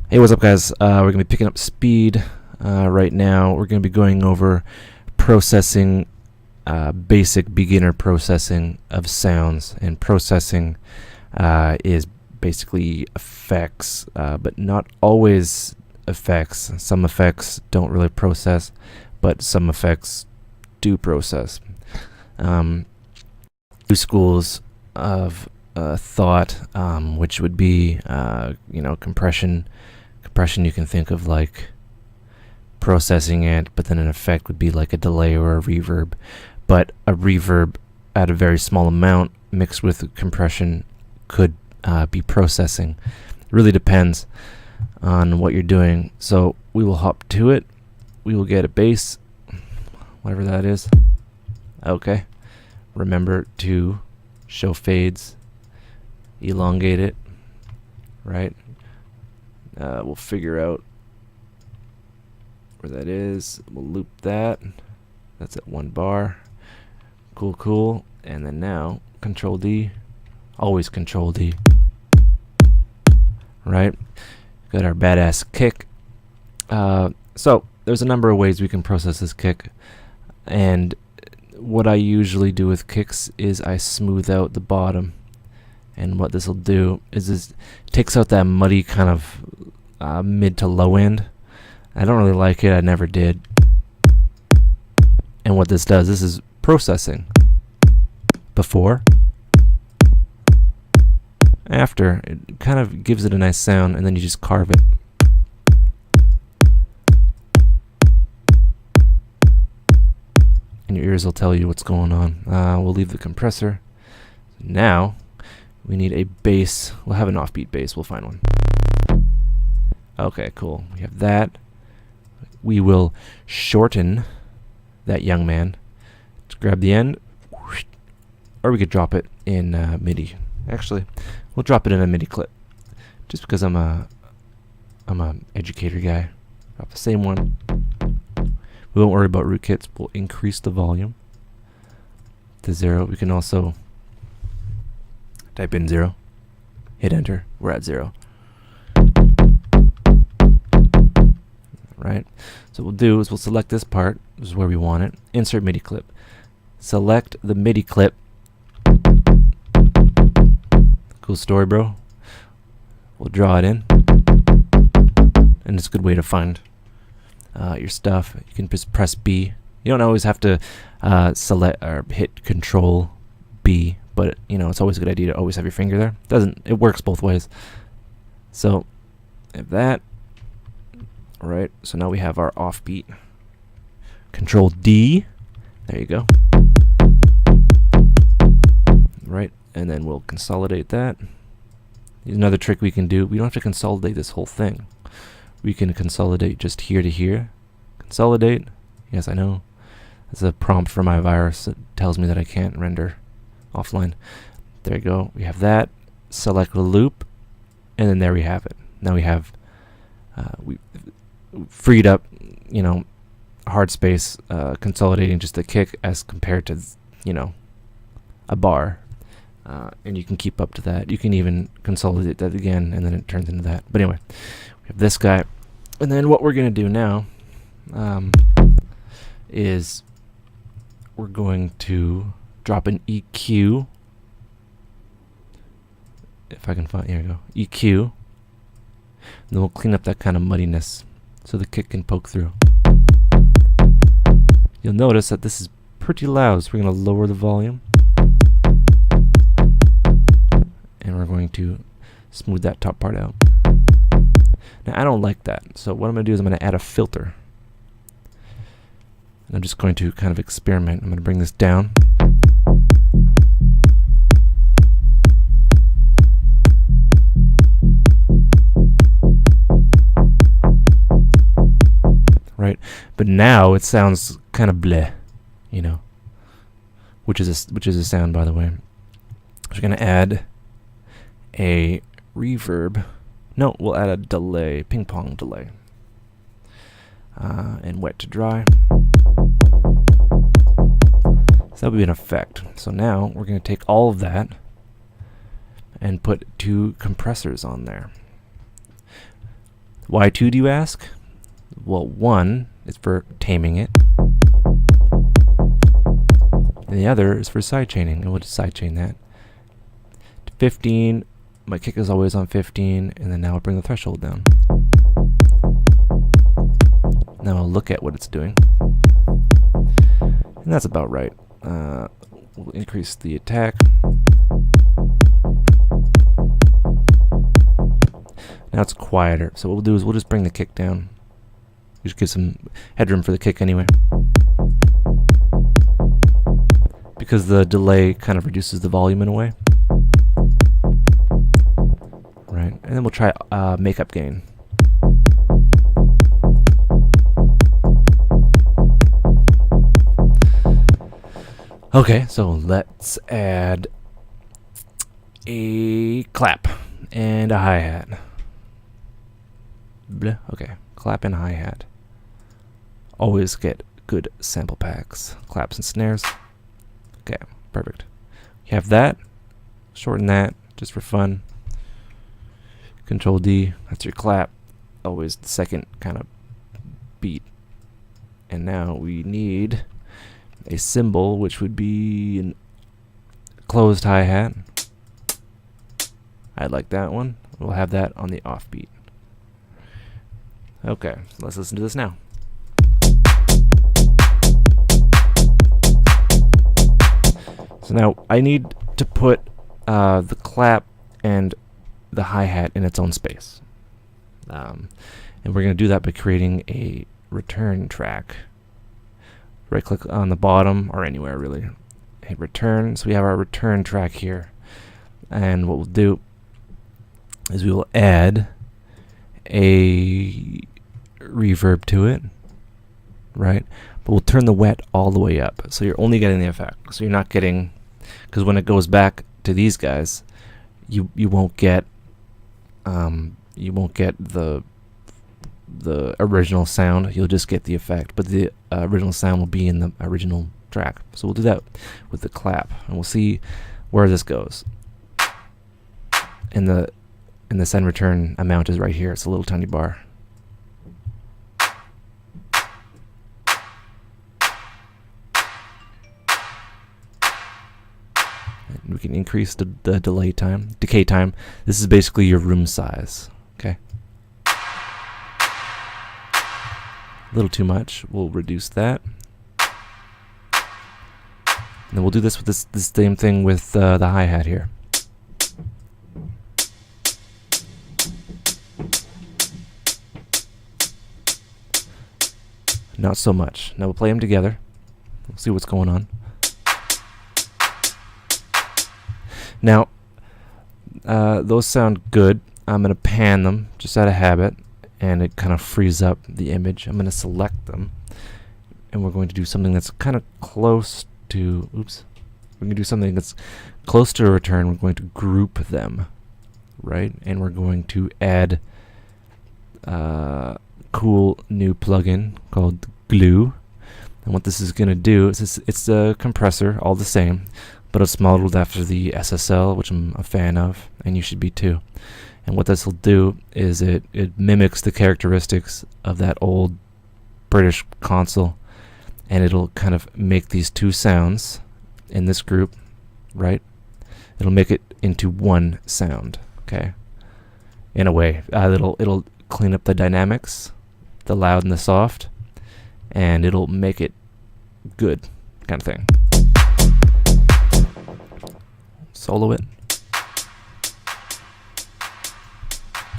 Hey, what's up, guys? We're going to be picking up speed right now. We're going to be going over processing, basic beginner processing of sounds. And processing is basically effects, but not always effects. Some effects don't really process, but some effects do process. Two schools of thought, which would be, compression. Compression, you can think of like processing it, but then an effect would be like a delay or a reverb. But a reverb at a very small amount mixed with compression could be processing. It really depends on what you're doing. So we will hop to it. We will get a bass, whatever that is. Okay. Remember to show fades, elongate it, right? We'll figure out where that is. We'll loop that. That's at 1 bar. Cool. And then now, Control D. Always Control D. Right? Got our badass kick. So, there's a number of ways we can process this kick. And what I usually do with kicks is I smooth out the bottom. And what this will do is it takes out that muddy kind of mid to low end. I don't really like it. I never did. And what this does, this is processing. Before. After. It kind of gives it a nice sound, and then you just carve it. And your ears will tell you what's going on. We'll leave the compressor. Now, we need a bass. We'll have an offbeat bass. We'll find one. Okay, cool. We have that. We will shorten that young man. Just grab the end. Or we could drop it in MIDI. Actually, we'll drop it in a MIDI clip. Just because I'm a educator guy. Drop the same one. We won't worry about rootkits. We'll increase the volume to 0. We can also type in 0, hit enter, we're at 0. Right? So what we'll do is we'll select this part, this is where we want it, insert MIDI clip. Select the MIDI clip. Cool story, bro. We'll draw it in. And it's a good way to find your stuff. You can just press B. You don't always have to select or hit Control B. But, it's always a good idea to always have your finger there. It works both ways. So, have that. Alright, so now we have our offbeat. Control D. There you go. Right, and then we'll consolidate that. Here's another trick we can do. We don't have to consolidate this whole thing. We can consolidate just here to here. Consolidate. Yes, I know. That's a prompt for my virus that tells me that I can't render offline. There you go. We have that. Select the loop, and then there we have it. Now we have we freed up, hard space, consolidating just the kick as compared to, a bar. And you can keep up to that. You can even consolidate that again, and then it turns into that. But anyway, we have this guy, and then what we're gonna do now is we're going to drop an EQ. If I can find, here we go. EQ. And then we'll clean up that kind of muddiness so the kick can poke through. You'll notice that this is pretty loud, so we're going to lower the volume. And we're going to smooth that top part out. Now, I don't like that, so what I'm going to do is I'm going to add a filter. And I'm just going to kind of experiment. I'm going to bring this down. Right, but now it sounds kind of bleh, which is a sound, by the way. So we're gonna add a reverb. No, we'll add a delay, ping pong delay, and wet to dry. So that would be an effect. So now we're gonna take all of that and put 2 compressors on there. Why 2, do you ask? Well, 1 is for taming it, and the other is for sidechaining, and we'll just sidechain that to 15. My kick is always on 15, and then now I'll bring the threshold down. Now I'll look at what it's doing, and that's about right. We'll increase the attack. Now it's quieter, so what we'll do is we'll just bring the kick down. We should give some headroom for the kick anyway, because the delay kind of reduces the volume in a way. Right, and then we'll try makeup gain. Okay, so let's add a clap and a hi-hat. Okay, clap and hi-hat. Always get good sample packs. Claps and snares. Okay, perfect. You have that. Shorten that just for fun. Control D, that's your clap. Always the second kind of beat. And now we need a cymbal, which would be a closed hi-hat. I like that one. We'll have that on the offbeat. Okay, so let's listen to this now. So now I need to put the clap and the hi-hat in its own space. And we're going to do that by creating a return track. Right click on the bottom, or anywhere really. Hit return, so we have our return track here. And what we'll do is we will add a reverb to it, right? But we'll turn the wet all the way up, so you're only getting the effect. So you're not getting, because when it goes back to these guys, you won't get the original sound. You'll just get the effect, but the original sound will be in the original track. So we'll do that with the clap, and we'll see where this goes. And the send return amount is right here. It's a little tiny bar. And we can increase the decay time. This is basically your room size. Okay. A little too much. We'll reduce that. And then we'll do this with this same thing with the hi-hat here. Not so much. Now we'll play them together. We'll see what's going on. Now, those sound good. I'm going to pan them just out of habit, and it kind of frees up the image. I'm going to select them, and we're going to do something that's kind of close to, oops. We're going to do something that's close to a return. We're going to group them, right? And we're going to add cool new plugin called Glue. And what this is going to do is it's a compressor, all the same, but it's modeled after the SSL, which I'm a fan of, and you should be too. And what this will do is it mimics the characteristics of that old British console, and it'll kind of make these two sounds in this group, right? It'll make it into one sound, okay? In a way, it'll clean up the dynamics, the loud and the soft, and it'll make it good, kind of thing. Solo it.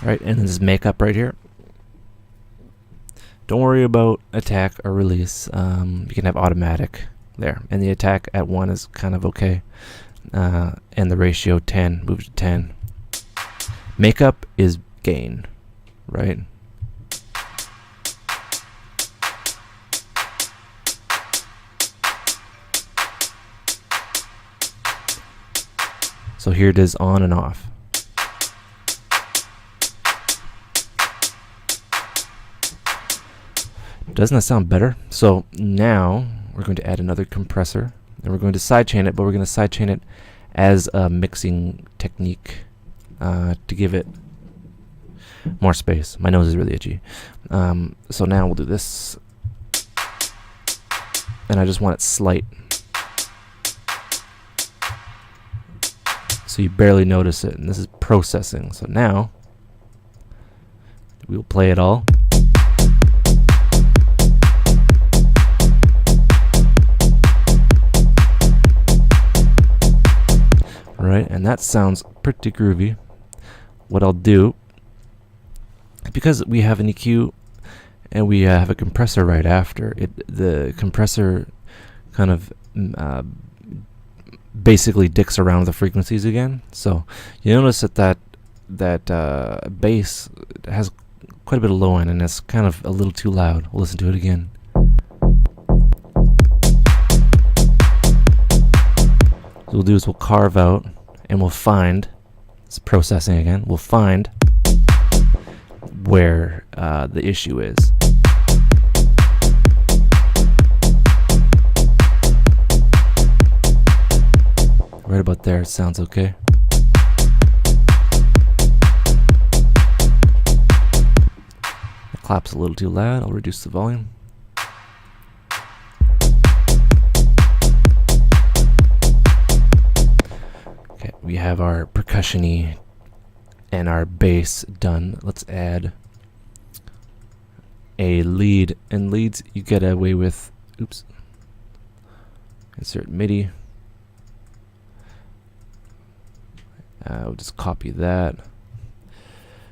Alright, and then this makeup right here. Don't worry about attack or release. You can have automatic there, and the attack at 1 is kind of okay, and the ratio 10, move to 10. Makeup is gain, right? So here it is, on and off. Doesn't that sound better? So now we're going to add another compressor, and we're going to sidechain it, but we're going to sidechain it as a mixing technique to give it more space. My nose is really itchy. So now we'll do this. And I just want it slight. So you barely notice it. And this is processing. So now we'll play it all. Right, and that sounds pretty groovy. What I'll do, because we have an EQ and we have a compressor right after it, the compressor kind of basically dicks around the frequencies again. So you notice that bass has quite a bit of low end and it's kind of a little too loud. We'll listen to it again. What we'll do is we'll carve out and we'll find, it's processing again, we'll find where the issue is. Right about there, it sounds okay. The clap's a little too loud, I'll reduce the volume. We have our percussion-y and our bass done. Let's add a lead. And leads you get away with, oops, insert MIDI. We'll just copy that.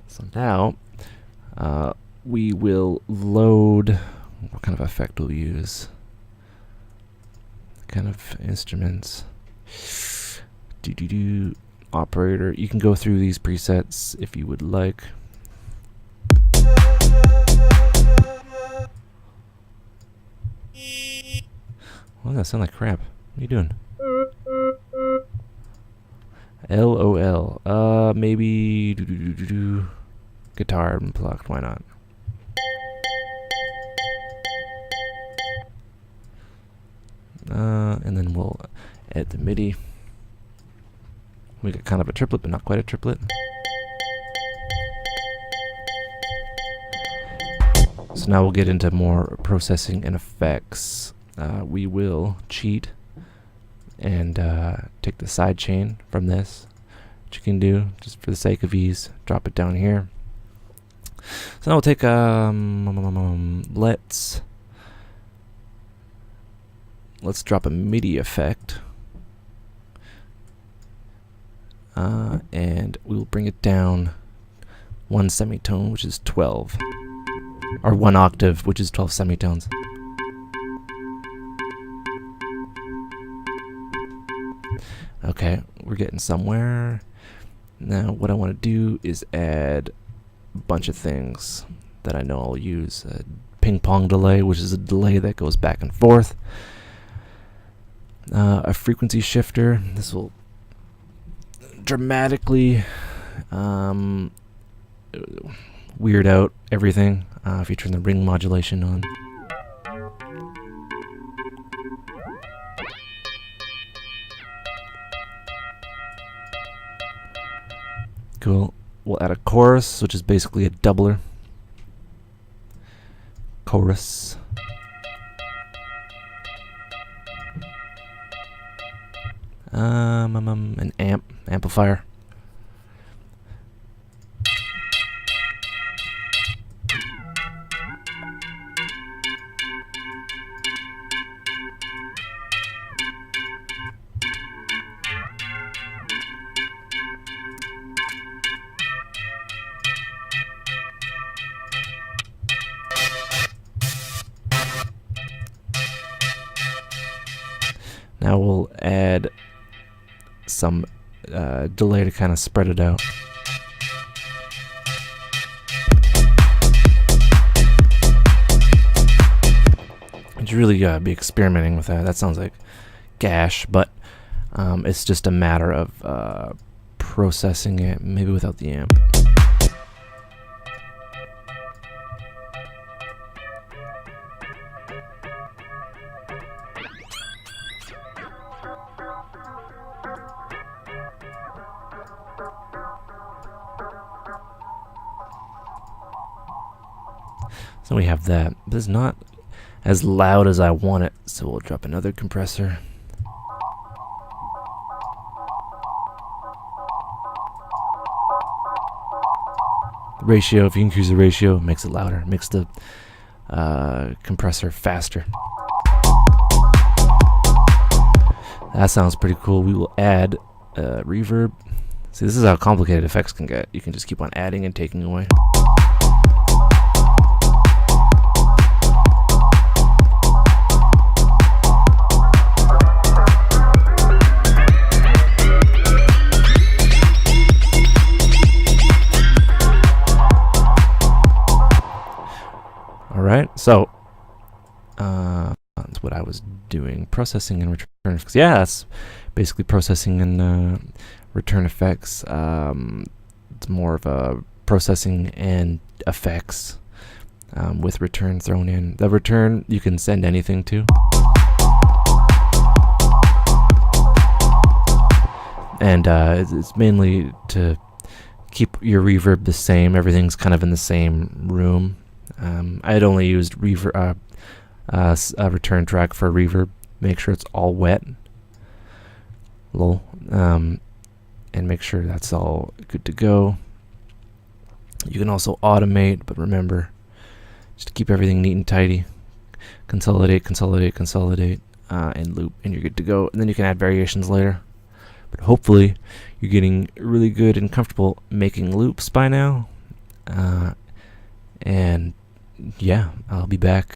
So now we will load, what kind of effect we'll use? Kind of instruments. Operator. You can go through these presets if you would like. Well, that sounds like crap. What are you doing? LOL. Maybe guitar unplugged. Why not? And then we'll add the MIDI. We got kind of a triplet, but not quite a triplet. So now we'll get into more processing and effects. We will cheat and take the side chain from this, which you can do just for the sake of ease. Drop it down here. So now we'll take let's drop a MIDI effect. And we'll bring it down one semitone, which is 12, or one octave, which is 12 semitones. Okay, we're getting somewhere. Now what I want to do is add a bunch of things that I know I'll use. A ping pong delay, which is a delay that goes back and forth. A frequency shifter. This will dramatically weird out everything if you turn the ring modulation on. Cool. We'll add a chorus, which is basically a doubler. Chorus. An amplifier. Now we'll add some delay to kind of spread it out. You really gotta be experimenting with that. That sounds like gash, but it's just a matter of processing it, maybe without the amp. So we have that. But it's not as loud as I want it, so we'll drop another compressor. The ratio, if you increase the ratio, it makes it louder, makes the compressor faster. That sounds pretty cool. We will add reverb. See, this is how complicated effects can get. You can just keep on adding and taking away. Alright, so that's what I was doing. Processing and return effects. Yeah, that's basically processing and return effects. It's more of a processing and effects with return thrown in. The return you can send anything to. And it's mainly to keep your reverb the same. Everything's kind of in the same room. I had only used a return track for reverb. Make sure it's all wet. Lol. And make sure that's all good to go. You can also automate, but remember, just keep everything neat and tidy. Consolidate, consolidate, consolidate, and loop, and you're good to go. And then you can add variations later. But hopefully, you're getting really good and comfortable making loops by now. And yeah, I'll be back